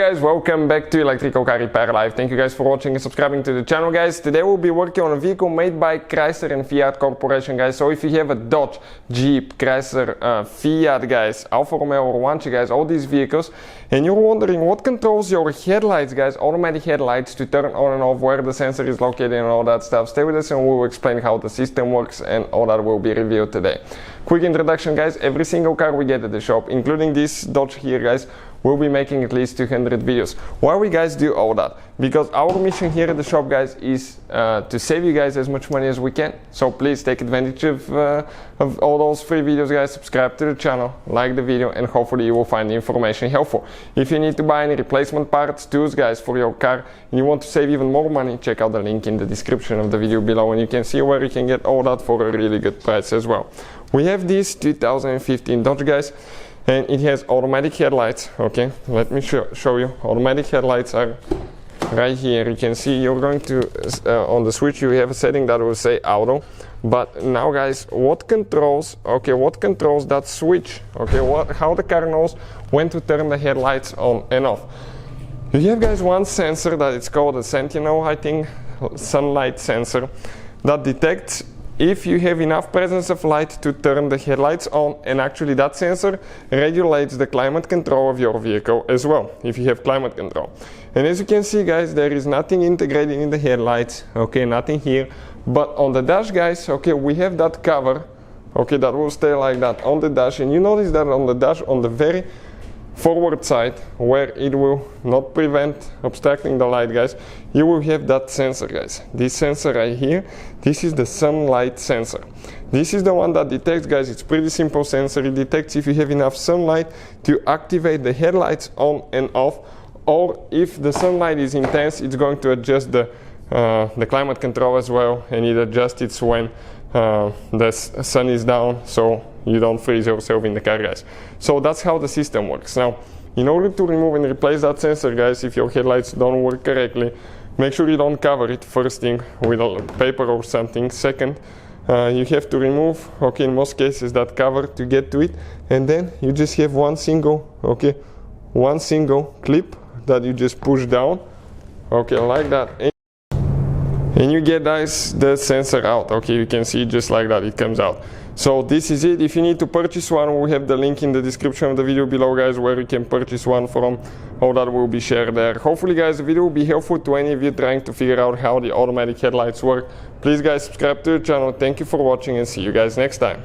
guys, welcome back to Electrical Car Repair Live. Thank you guys for watching and subscribing to the channel, guys. Today we'll be working on a vehicle made by Chrysler and Fiat Corporation, guys. So if you have a Dodge, Jeep, Chrysler, Fiat, guys, Alfa Romeo or Lancia, guys, all these vehicles, and you're wondering what controls your headlights, guys, automatic headlights to turn on and off, where the sensor is located and all that stuff, stay with us and we'll explain how the system works, and all that will be revealed today. Quick introduction, guys. Every single car we get at the shop, including this Dodge here, guys, we'll be making at least 200 videos. Why we guys do all that? Because our mission here at the shop, guys, is to save you guys as much money as we can. So please take advantage of all those free videos, guys. Subscribe to the channel, like the video, and hopefully you will find the information helpful. If you need to buy any replacement parts, tools, guys, for your car, and you want to save even more money, check out the link in the description of the video below, and you can see where you can get all that for a really good price as well. We have this 2015 Dodge, guys, and it has automatic headlights. Okay, let me show you. Automatic headlights are right here. You can see you're going to on the switch you have a setting that will say auto, but now, guys, what controls that switch? Okay, how the car knows when to turn the headlights on and off? You have, guys, one sensor that it's called a Sentinel, I think, sunlight sensor, that detects if you have enough presence of light to turn the headlights on, and actually that sensor regulates the climate control of your vehicle as well, if you have climate control. And as you can see, guys, there is nothing integrated in the headlights, okay, nothing here. But on the dash, guys, okay, we have that cover, okay, that will stay like that on the dash, and you notice that on the dash, on the very forward side, where it will not prevent obstructing the light, guys, you will have that sensor, guys. This sensor right here, this is the sunlight sensor. This is the one that detects, guys, it's pretty simple sensor. It detects if you have enough sunlight to activate the headlights on and off, or if the sunlight is intense, it's going to adjust the climate control as well, and it adjusts it when the sun is down, so you don't freeze yourself in the car, guys. So that's how the system works. Now, in order to remove and replace that sensor, guys, if your headlights don't work correctly, make sure you don't cover it first thing with a paper or something. Second, you have to remove, okay, in most cases, that cover to get to it, and then you just have one single clip that you just push down, okay, like that, and you get, guys, the sensor out. Okay, you can see just like that, it comes out. So this is it. If you need to purchase one, we have the link in the description of the video below, guys, where you can purchase one from. All that will be shared there. Hopefully, guys, the video will be helpful to any of you trying to figure out how the automatic headlights work. Please, guys, subscribe to the channel. Thank you for watching, and see you guys next time.